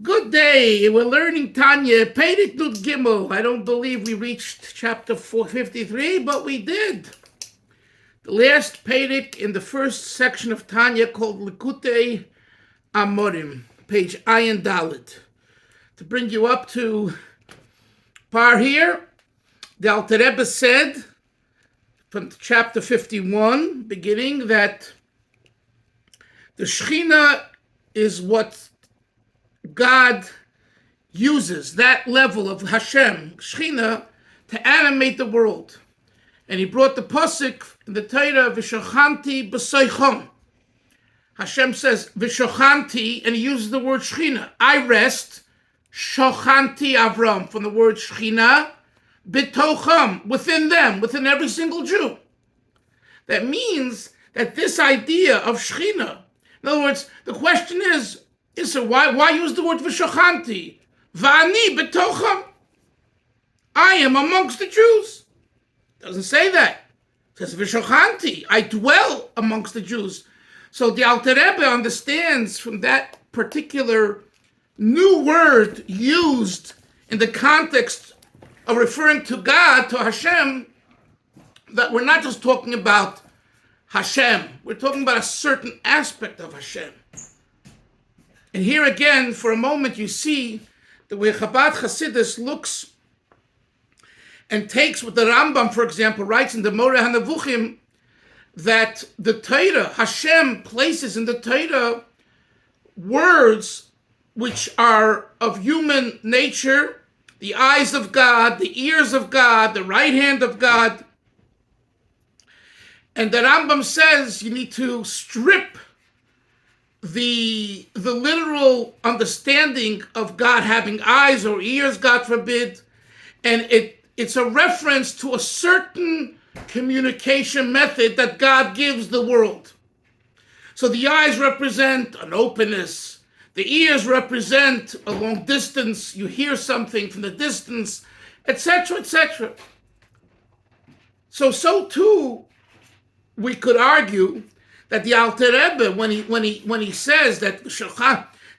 Good day. We're learning Tanya, Perek Nut Gimel. I don't believe we reached chapter 453, but we did. The last Perek in the first section of Tanya called Likutei Amorim, page Ayin Dalet. To bring you up to par here, the Alter Rebbe said from chapter 51, beginning, that the Shechina is what God uses, that level of Hashem, Shechina, to animate the world. And he brought the pasuk in the Torah, V'shochanti b'soichom. Hashem says, V'shochanti, and he uses the word Shechina. I rest, Shochanti Avram, from the word Shechina, b'tocham, within them, within every single Jew. That means that this idea of Shechina, in other words, the question is, so why use the word v'shochanti? V'ani b'tocham. I am amongst the Jews. Doesn't say that. It says v'shochanti. I dwell amongst the Jews. So the Alter Rebbe understands from that particular new word used in the context of referring to God, to Hashem, that we're not just talking about Hashem. We're talking about a certain aspect of Hashem. And here again, for a moment, you see the way Chabad Hasidus looks and takes what the Rambam, for example, writes in the Moreh HaNevuchim, that the Torah, Hashem places in the Torah words which are of human nature, the eyes of God, the ears of God, the right hand of God. And the Rambam says you need to strip the literal understanding of God having eyes or ears, God forbid, and it's a reference to a certain communication method that God gives the world. So the eyes represent an openness, the ears represent a long distance, you hear something from the distance, etc., etc. So too, we could argue that the Alter Rebbe, when he says that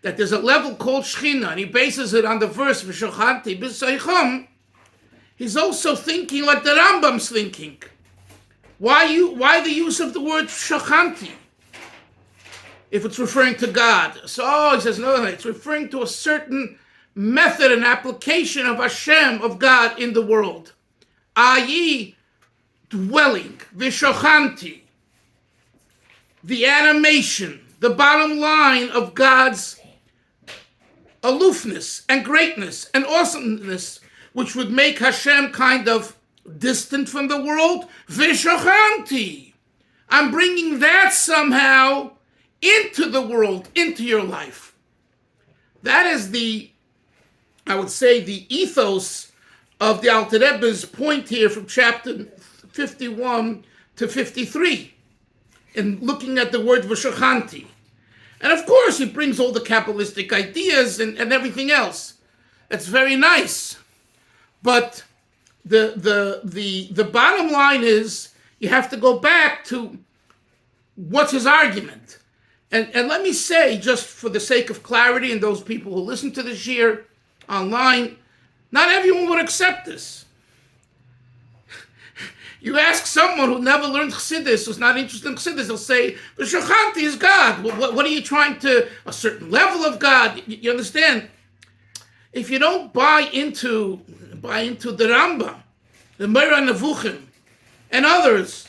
that there's a level called Shechina, and he bases it on the verse V'shochanti b'soichom, he's also thinking like the Rambam's thinking. Why the use of the word Shochanti if it's referring to God? So he says no, it's referring to a certain method and application of Hashem, of God in the world, i.e., dwelling, V'shochanti. The animation, the bottom line of God's aloofness and greatness and awesomeness, which would make Hashem kind of distant from the world. V'shochanti. I'm bringing that somehow into the world, into your life. That is I would say, the ethos of the Alter Rebbe's point here from chapter 51 to 53. In looking at the word v'shochanti. And of course, he brings all the Kabbalistic ideas and everything else. That's very nice. But the bottom line is, you have to go back to what's his argument. And let me say, just for the sake of clarity, and those people who listen to this here online, not everyone would accept this. You ask someone who never learned Chassidus, who's not interested in Chassidus, they'll say, V'shochanti is God. What are you trying to, a certain level of God? You understand? If you don't buy into the Rambam, the Moreh HaNevuchim, and others,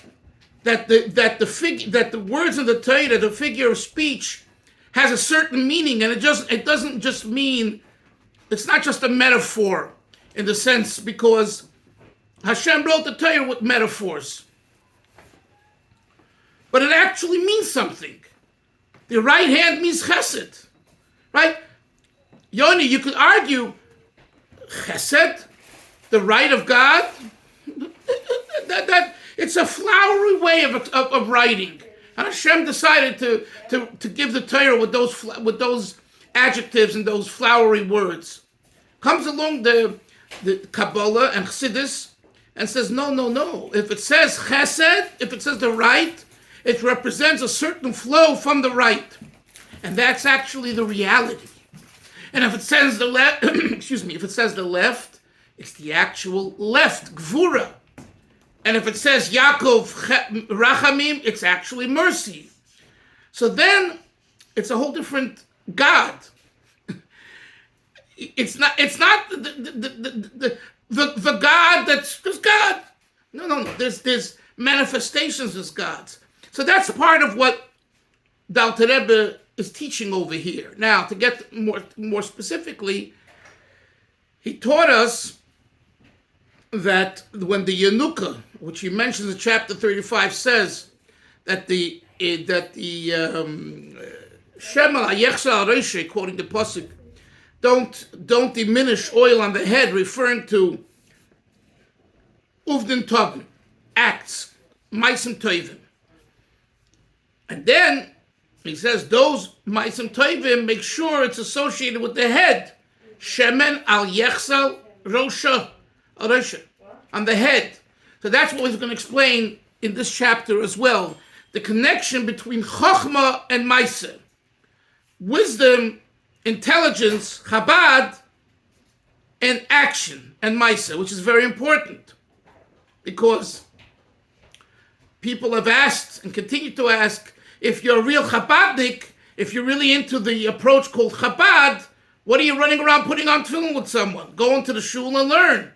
that the words in the Torah, the figure of speech, has a certain meaning, and it doesn't just mean, it's not just a metaphor in the sense, because Hashem wrote the Torah with metaphors. But it actually means something. The right hand means chesed. Right? Yoni, you could argue chesed, the right of God, that it's a flowery way of writing. And Hashem decided to give the Torah with those adjectives and those flowery words. Comes along the Kabbalah and Chassidus, and says, no. If it says chesed, if it says the right, it represents a certain flow from the right. And that's actually the reality. And if it says the left, excuse me, if it says the left, it's the actual left, Gvura. And if it says Yaakov Rachamim, it's actually mercy. So then it's a whole different God. It's not the God that's God. No. There's manifestations as gods. So that's part of what the Alter Rebbe is teaching over here. Now, to get more specifically, he taught us that when the Yanukah, which he mentions in chapter 35, says that the Shema Yechsel Reishe, quoting the pasuk, don't diminish oil on the head, referring to Uvdin Tovim, acts, Maisim Tovim. And then he says those Maisim Tovim, make sure it's associated with the head. Shemen al Yechsel Rosha, on the head. So that's what he's going to explain in this chapter as well. The connection between Chochmah and Maaseh. Wisdom, intelligence, Chabad, and action, and Maaseh, which is very important. Because people have asked and continue to ask, if you're a real Chabadnik, if you're really into the approach called Chabad, what are you running around putting on tefillin with someone? Go into the shul and learn.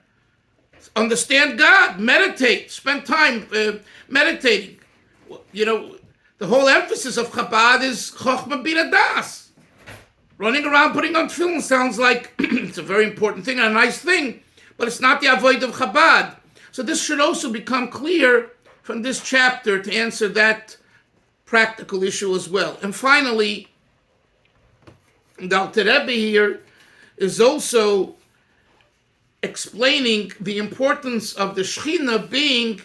Understand God, meditate, spend time meditating. You know, the whole emphasis of Chabad is Chochmah Bina Das. Running around putting on tefillin sounds like it's a very important thing and a nice thing, but it's not the avoid of Chabad. So this should also become clear from this chapter to answer that practical issue as well. And finally, the Alter Rebbe here is also explaining the importance of the Shekhinah being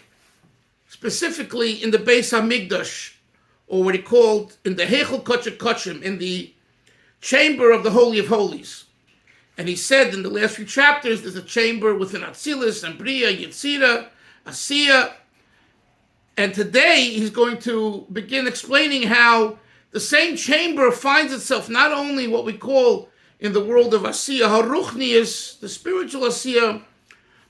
specifically in the Beis Mikdash, or what he called in the Heichel Kodesh Kodeshim, in the chamber of the Holy of Holies. And he said in the last few chapters, there's a chamber within Atzilus and Bria, Yetzira, Asiya. And today he's going to begin explaining how the same chamber finds itself not only what we call in the world of Asiya, Haruchnius, the spiritual Asiya,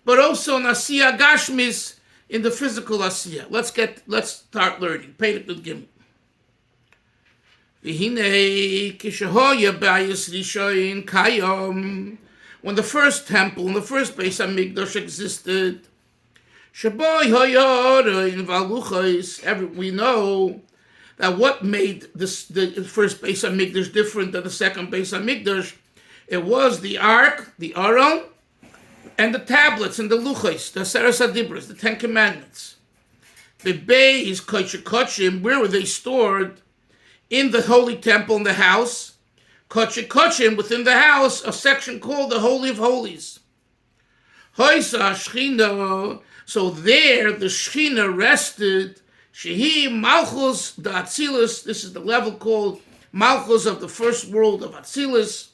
but also in Asiya Gashmis, in the physical Asiya. Let's start learning. Peirik Nut Gimel. When the first temple, in the first Beis Mikdash existed, we know that what made the first Beis Mikdash different than the second Beis Mikdash, it was the Ark, the Aron, and the tablets and the Luchos, the Seres HaDibros, the Ten Commandments. The Beis Kodesh Kodeshim, where were they stored? In the Holy Temple in the house. Kodesh Kodeshim, within the house, a section called the Holy of Holies. Hoisa Shechina, so there the Shechina rested. Shehi Malchus the Atzilus, this is the level called Malchus of the first world of Atzilus.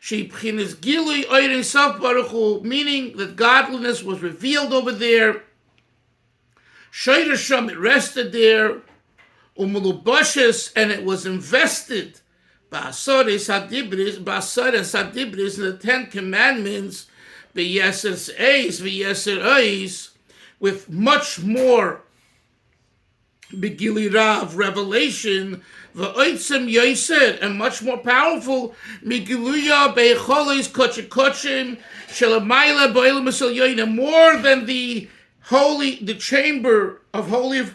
She B'chinas Gilui Oirin Sof Baruch Hu, meaning that godliness was revealed over there. Shoyder Sham, it rested there. Umulubashes, and it was invested. Ba'asodes Hadibris, in the Ten Commandments, V'yeser Eis, V'yeser Eis, with much more Begili Rav, revelation, V'oitzem Yoser, and much more powerful, Migiluya Be'echolis Kodesh Kodeshim, Shelamayla Ba'elam Esel Yoina, more than the chamber of holies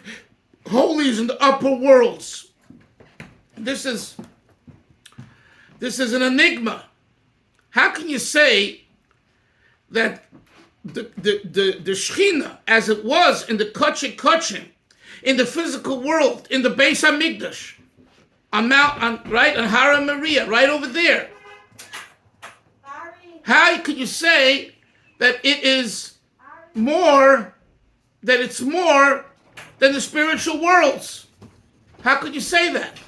in the upper worlds. This is an enigma. How can you say that the Shechina, as it was in the Kodesh Kodeshim, in the physical world, in the Beis Mikdash, on Hara Maria, right over there. How could you say that it's more than the spiritual worlds? How could you say that?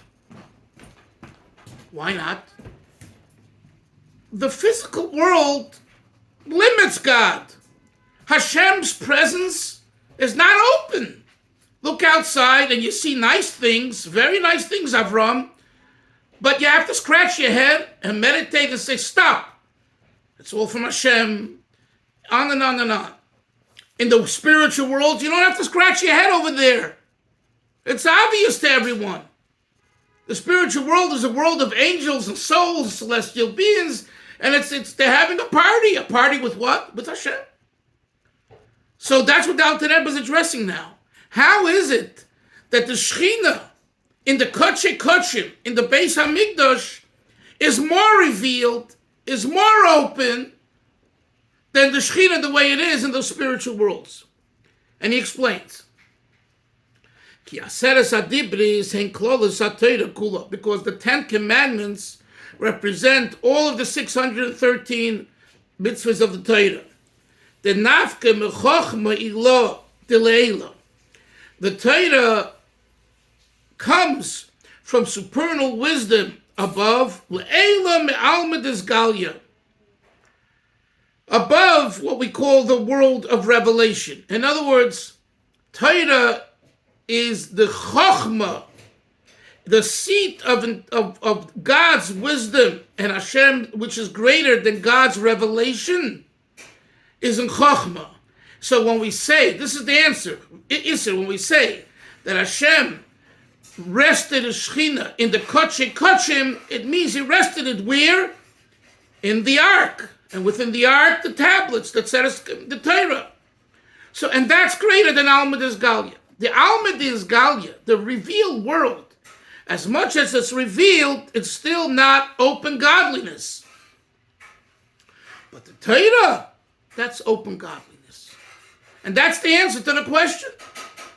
Why not? The physical world limits God. Hashem's presence is not open. Look outside and you see nice things, very nice things, Avram. But you have to scratch your head and meditate and say, stop. It's all from Hashem. On and on and on. In the spiritual world, you don't have to scratch your head over there. It's obvious to everyone. The spiritual world is a world of angels and souls, celestial beings, and they're having a party with what? With Hashem. So that's what the Alter Rebbe is addressing now. How is it that the Shechina in the Kodesh Kodeshim, in the Beit Mikdash, is more revealed, is more open than the Shechina the way it is in the spiritual worlds? And he explains. Because the 10 Commandments represent all of the 613 mitzvahs of the Torah. The nafka mechochma ilo dileila. The Torah comes from supernal wisdom above le'ela me'alma desgalia, above what we call the world of revelation. In other words, Torah is the chokhmah, the seat of God's wisdom, and Hashem, which is greater than God's revelation, is in chokhmah. So when we say, this is the answer, when we say that Hashem rested his Shechina in the Kodesh Kodeshim, it means he rested it where? In the ark. And within the ark, the tablets that said the Torah. So, and that's greater than Alma Desgalia. The Alma Desgalia, the revealed world, as much as it's revealed, it's still not open godliness. But the Torah, that's open godliness. And that's the answer to the question.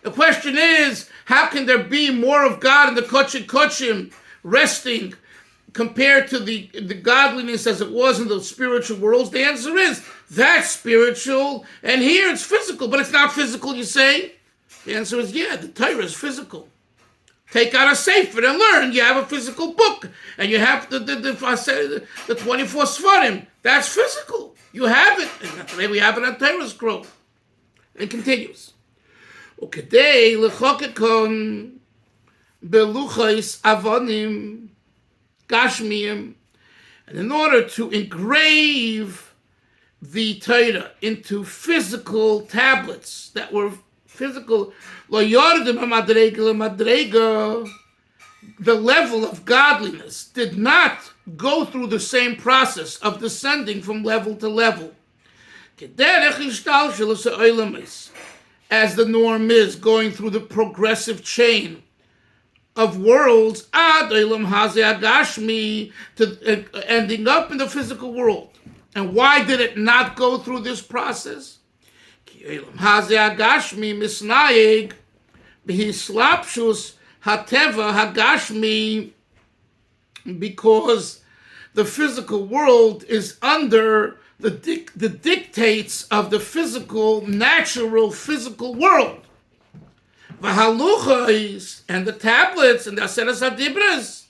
The question is, how can there be more of God in the Kodesh Kodeshim resting compared to the godliness as it was in the spiritual worlds? The answer is, that's spiritual, and here it's physical. But it's not physical, you say? The answer is, yeah, the Torah is physical. Take out a sefer and learn. You have a physical book, and you have the 24 Svarim. That's physical. You have it. And today we have it on Torah scroll. And continues. Ukadei lechokekon beluchais avonim gashmiyim. And in order to engrave the Torah into physical tablets that were physical, the level of godliness did not go through the same process of descending from level to level. As the norm is, going through the progressive chain of worlds, to ending up in the physical world. And why did it not go through this process? Because the physical world is under the dictates of the physical, natural physical world. V'haluchos, and the tablets and the Aseres HaDibros,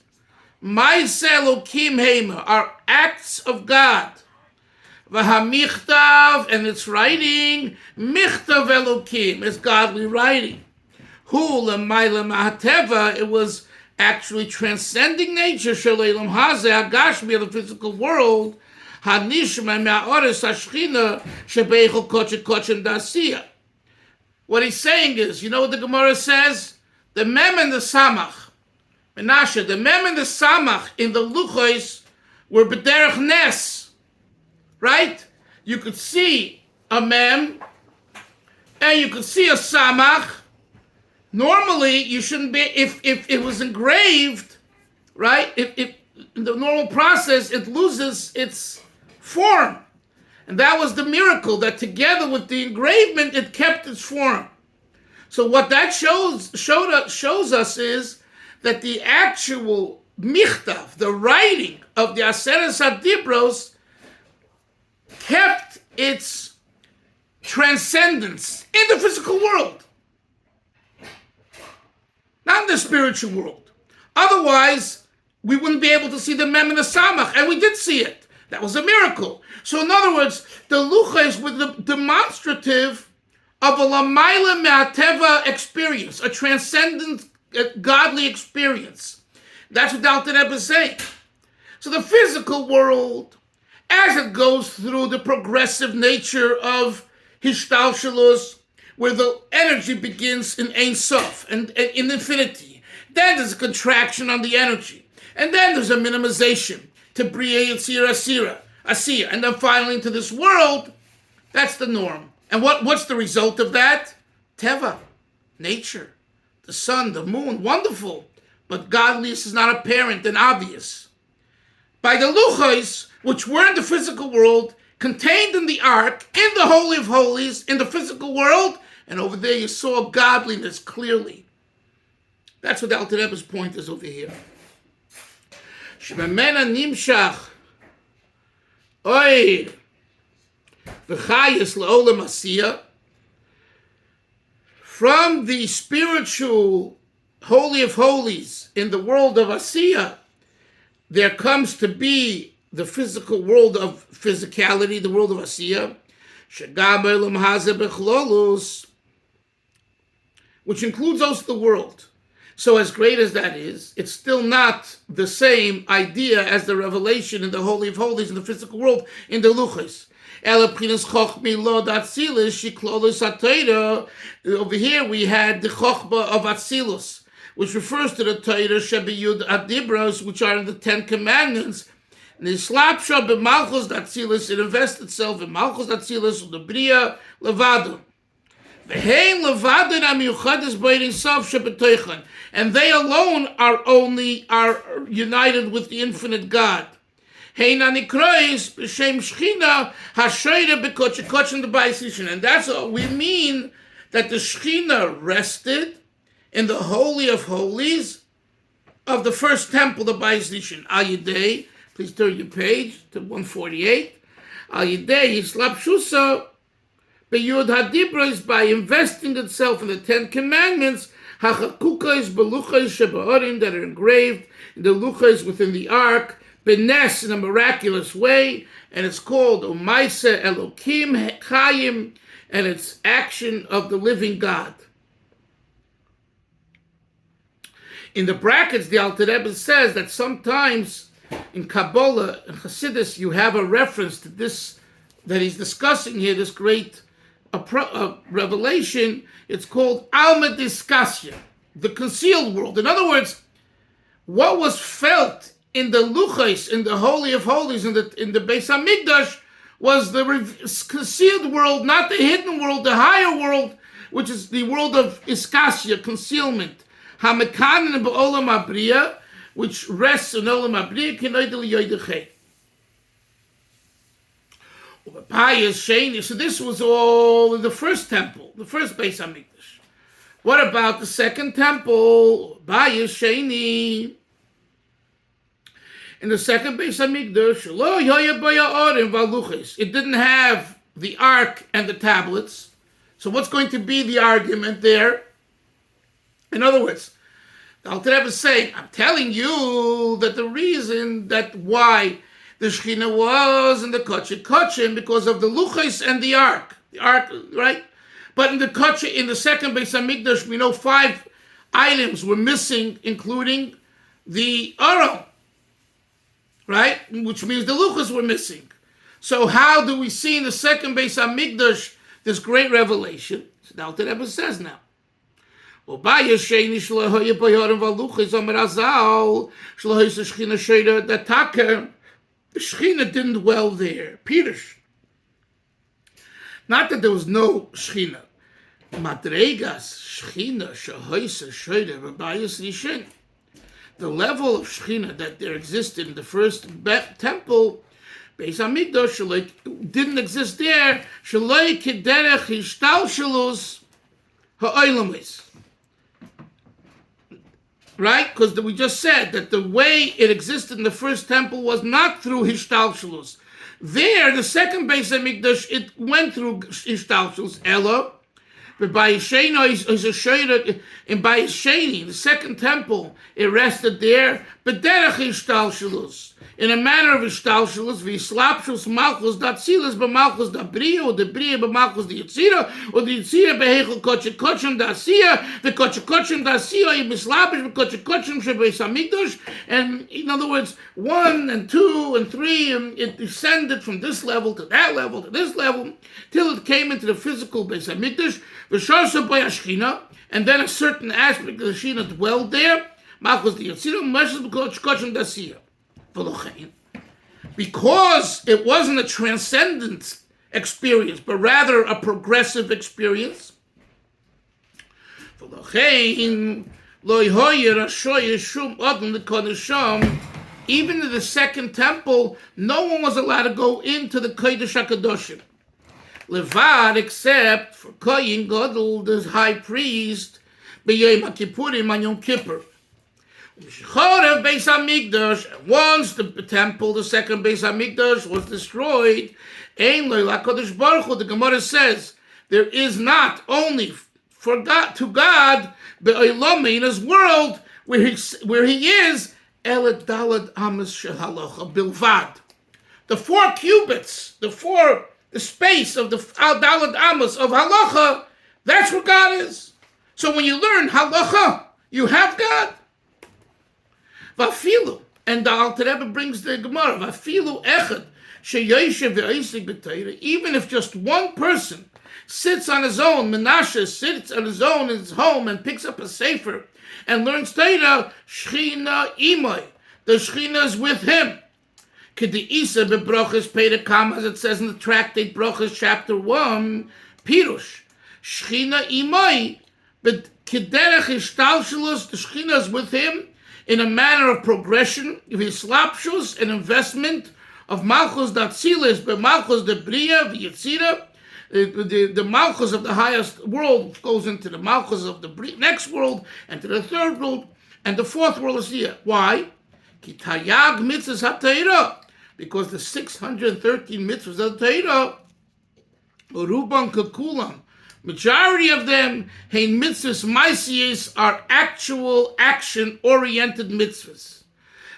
Ma'aseh Elokim Heima, are acts of God. V'hamichtav, and its writing, Michtav Elokim, is godly writing. Hu l'mayla ma'ateva, it was actually transcending nature, Shalelam Hazeh, Hagashmi, of the physical world, Hanishma Ma'oris Hashchina, Shebeichel Kodesh Kodeshim Dasiya. What he's saying is, you know what the Gemara says? The Mem and the Samach, Menashe, the Mem and the Samach in the Luchos were B'derech Nes, right? You could see a Mem and you could see a Samach. Normally, you shouldn't be, if it was engraved, right? If in the normal process, it loses its form. And that was the miracle, that together with the engravement, it kept its form. So what that shows us is that the actual michtav, the writing of the Aseres HaDibros, kept its transcendence in the physical world, not in the spiritual world. Otherwise, we wouldn't be able to see the Mem and the Samach, and we did see it. That was a miracle. So in other words, the Luchos were the demonstrative of a Lamayla Me'ateva experience, a transcendent, godly experience. That's what the Alter Rebbe is saying. So the physical world, as it goes through the progressive nature of Hishtalshalus, where the energy begins in Ein Sof and in infinity, then there's a contraction on the energy, and then there's a minimization to Bria Yitzira Asiyah, and then finally into this world. That's the norm. And what's the result of that? Teva, nature, the sun, the moon, wonderful. But godliness is not apparent and obvious. By the luchos, which were in the physical world, contained in the ark, in the Holy of Holies, in the physical world, and over there you saw godliness clearly. That's what the Alter Rebbe's point is over here. Shememena nimshach oir v'chayis la'olam asiyah. From the spiritual Holy of Holies in the world of Asiyah, there comes to be the physical world of physicality, the world of Asiyah, which includes also the world. So as great as that is, it's still not the same idea as the revelation in the Holy of Holies in the physical world in the Luchos. Over here we had the Chochma of Atzilus, which refers to the Torah Shebiyud Adibros, which are in the 10 Commandments. And the Slapsha b'Malchus Atzilus, it invests itself in Malchus Atzilus, the Bria Levado. V'hein Levado Amiuchadis B'Ein Sof Shebetoichan, and they alone are united with the infinite God. And that's what we mean, that the Shechina rested in the Holy of Holies of the first temple, the Beit Mikdash. Al Yidei, please turn your page to 148. Al Yidei Yislapshusa B'Yud Hadibros, by investing itself in the 10 Commandments, Hachakukos Beluchos Shebaorim, that are engraved in the Luchos within the ark, Benes, in a miraculous way, and it's called Umaisa Elokim Chayim, and it's action of the living God. In the brackets, the Alter Rebbe says that sometimes in Kabbalah and Hasidus you have a reference to this that he's discussing here, this great revelation. It's called Alma Discussion, the concealed world. In other words, what was felt in the Luchos, in the Holy of Holies, in the Beit Mikdash, was the concealed world, not the hidden world, the higher world, which is the world of Iskasya, concealment. Hamekanin b'olam abriya, which rests in olam abriya, k'noidel yoydechei. So this was all in the first temple, the first Beit Mikdash. What about the second temple? Bayis Sheni. In the second Beit Mikdash, it didn't have the ark and the tablets. So what's going to be the argument there? In other words, the Alter Rebbe is saying, I'm telling you that the reason that why the Shechina was in the Kochim, because of the Luchos and the ark, right? But in the Kochim, in the second Beit Mikdash, we know 5 items were missing, including the Aron, right? Which means the Luchos were missing. So how do we see in the second Beit Mikdash this great revelation? So the Alter Rebbe says now, the Shechina didn't dwell there. Pirush. Not that there was no Shechina. Madregas Shechina shehoisa shoyda v'bayis rishin. The level of Shechina that there existed in the first temple, Beit Mikdash, didn't exist there. Shaloi kederech hishtalshalus ha'olamis. Right? Because we just said that the way it existed in the first temple was not through Hishtalshalus. There, the second Beit Mikdash, it went through Hishtalshalus, Ella. But by Sheni, in the second temple, it rested there. But derech Hishtalshalus, in a manner of ishtalshelus, v'yislapshus malchus datzilas b'malchus da bria, or the bria b'malchus the yitzira, or the yitzira b'heichel kochikochim dasiya, the kochikochim dasiya yislapish b'kochikochim shebeis hamikdash. And in other words, 1 and 2 and 3, and it descended from this level to that level to this level, till it came into the physical Beis Hamikdash, v'shosha b'yashchina, and then a certain aspect of the Shechina dwelled there, malchus the yitzira, m'meshes b'kochikochim dasiya. Because it wasn't a transcendent experience, but rather a progressive experience. Even in the second temple, no one was allowed to go into the Kodesh HaKadoshim. Levad, except for Kohen Gadol, the high priest, b'Yom HaKippurim on Yom Kippur. Beis Hamikdash, once the temple, the second Beis Hamikdash, was destroyed, the Gemara says, there is not only for God, to God, in his world, where he is, the 4 cubits, the space of the dalad amos of halacha, that's where God is. So when you learn halacha, you have God. Vafilu, and the Alter Rebbe brings the Gemara, Vafilu echad sheyoshev ve'osek b'Torah, even if just one person sits on his own, Menashe sits on his own in his home and picks up a sefer and learns Torah, Shechina imay, the Shechina is with him. K'de'isa be'brochas perekam, as it says in the tractate Brochas chapter 1, Pirush, Shechina imay, but k'derech ishtalshelus, the Shechina is with him, in a manner of progression, v'yislapshus, an investment of malchus datzilis, but malchus de bria, v'yitzira, the malchus of the highest world goes into the malchus of the next world, and to the third world, and the fourth world is here. Why? Ki tayag mitzvahs ha-Torah, because the 613 mitzvahs of the Torah, uruban kekulam, majority of them, hein mitzvahs maisiyos, are actual action-oriented mitzvahs.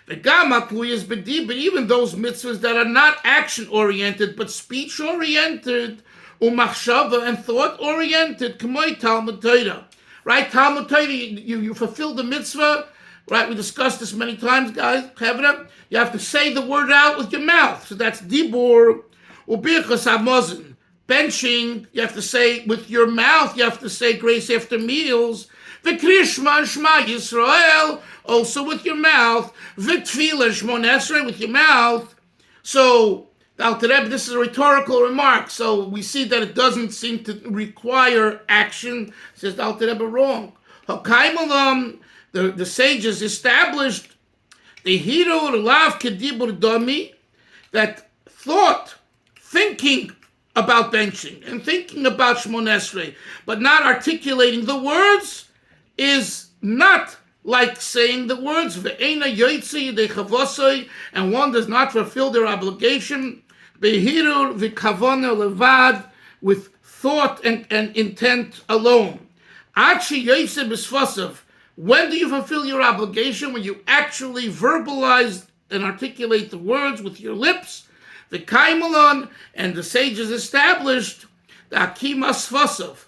V'gam but even those mitzvahs that are not action-oriented, but speech-oriented, umachshava, and thought-oriented, k'moi Talmud Torah. Right, Talmud Torah, you fulfill the mitzvah, right? We discussed this many times, guys. You have to say the word out with your mouth. So that's dibur, ubirchas hamazon. Benching, you have to say with your mouth, you have to say grace after meals. V'krishma and Shema Yisrael, also with your mouth. V'tfila Shmon Esrei, with your mouth. So, Alter Rebbe, this is a rhetorical remark, so we see that it doesn't seem to require action. Says Alter Rebbe, wrong. Hakaimalam, the sages established the hiro lav kedibur domi, that thought, thinking about benching and thinking about Shmon Esrei, but not articulating the words, is not like saying the words, ve'ena yoytzi yedei chavosoi, and one does not fulfill their obligation, behirur v'kavona levad, with thought and intent alone. Achi yoytzi b'svasav, when do you fulfill your obligation? When you actually verbalize and articulate the words with your lips. The Kaimalon, and the sages established the Akimas Vasav,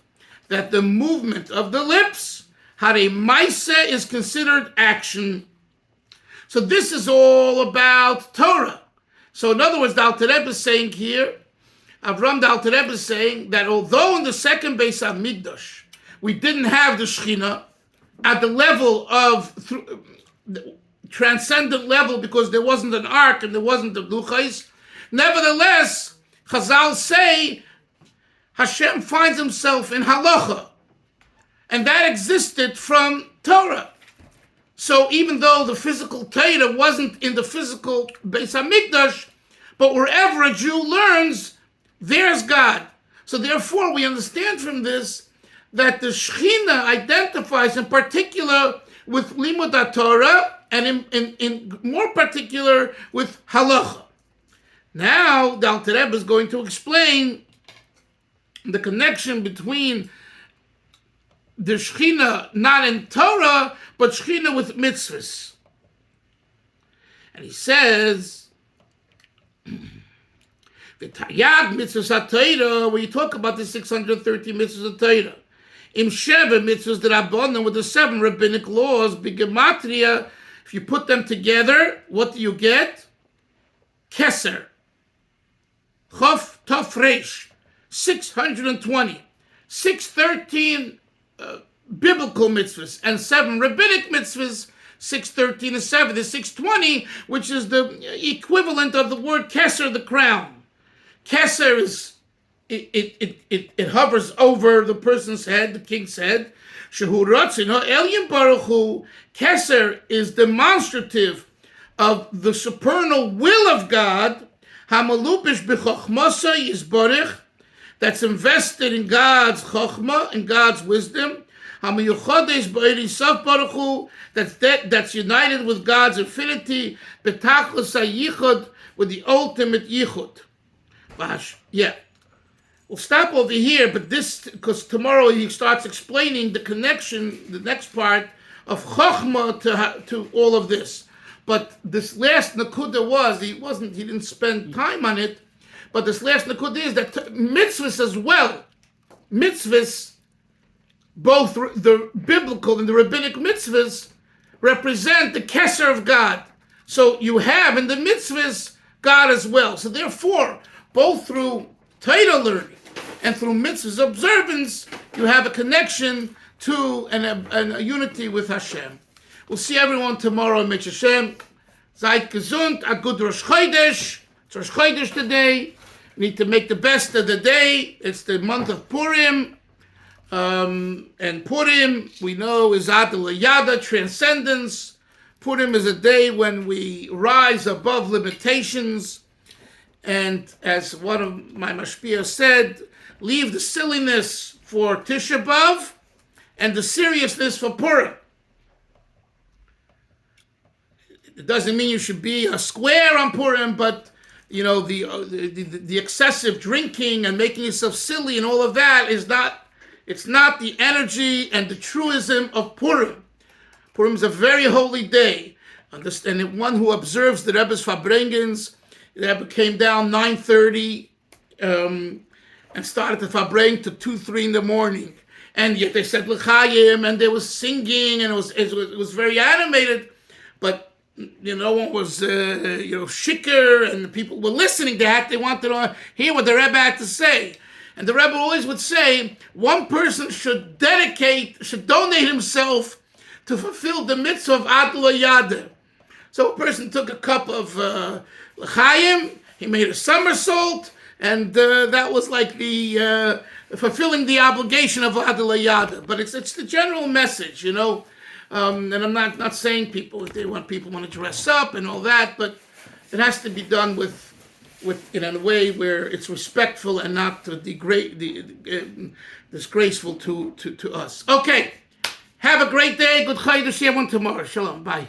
that the movement of the lips, Hare Maise, is considered action. So this is all about Torah. So in other words, the Alter Rebbe is saying here, Avram the Alter Rebbe is saying that although in the second Beis Mikdash we didn't have the Shechina at the level of transcendent level because there wasn't an ark and there wasn't the Luchais, nevertheless, Chazal say Hashem finds himself in halacha, and that existed from Torah. So even though the physical Torah wasn't in the physical Beis Mikdash, but wherever a Jew learns, there's God. So therefore, we understand from this that the Shechina identifies in particular with Limud Torah, and in more particular with halacha. Now, the Alter Rebbe is going to explain the connection between the Shechina not in Torah, but Shechina with mitzvahs. And he says, The Taryag mitzvahs HaTorah, where you talk about the 630 mitzvahs HaTorah. Im Sheva mitzvahs D'Rabbanan, with the 7 rabbinic laws, B'Gematria, if you put them together, what do you get? Keser. Chof Tov Reish. 620. 613 biblical mitzvahs and 7 rabbinic mitzvahs. 613 and 7. The 620, which is the equivalent of the word Keser, the crown. Keser is, it hovers over the person's head, the king's head. Shehu Ratzin Ha'elyon Baruch Hu. Keser is demonstrative of the supernal will of God. Hamalupish b'chochmasa yisborich, that's invested in God's chochmah, in God's wisdom. Hamayuchodesh b'Elisaf Baruch Hu, that's united with God's infinity. B'tachlis hayichud, with the ultimate yichud. Yeah, we'll stop over here, but this, because tomorrow he starts explaining the connection, the next part of Chokhmah to all of this. But this last Nakuda he didn't spend time on it, but this last Nakuda is that mitzvahs as well, mitzvahs, both the biblical and the rabbinic mitzvahs, represent the Keser of God. So you have in the mitzvahs God as well. So therefore, both through Torah learning and through mitzvahs observance, you have a connection to and a unity with Hashem. We'll see everyone tomorrow in Mitzvah Hashem. Seid gesund, a good Rosh Chodesh. It's Rosh Chodesh today. We need to make the best of the day. It's the month of Purim. And Purim, we know, is Adel Yada, transcendence. Purim is a day when we rise above limitations. And as one of my mashpiyah said, leave the silliness for Tisha B'Av and the seriousness for Purim. It doesn't mean you should be a square on Purim, but you know the excessive drinking and making yourself silly and all of that is not. It's not the energy and the truism of Purim. Purim is a very holy day, and one who observes the Rebbe's Farbrengens. The Rebbe came down 9:30 and started the Farbrengen to 2-3 in the morning, and yet they said L'chaim, and they was singing, and it was very animated, but no one was shikar, and the people were listening. They wanted to hear what the Rebbe had to say. And the Rebbe always would say, one person should donate himself to fulfill the mitzvah of Adlo Yada. So a person took a cup of l'chaim, he made a somersault, and that was like the fulfilling the obligation of Adlo Yada. But it's the general message, and I'm not saying people want to dress up and all that, but it has to be done with in a way where it's respectful and not disgraceful to us. Okay, have a great day. Good Chodesh. See everyone tomorrow. Shalom. Bye.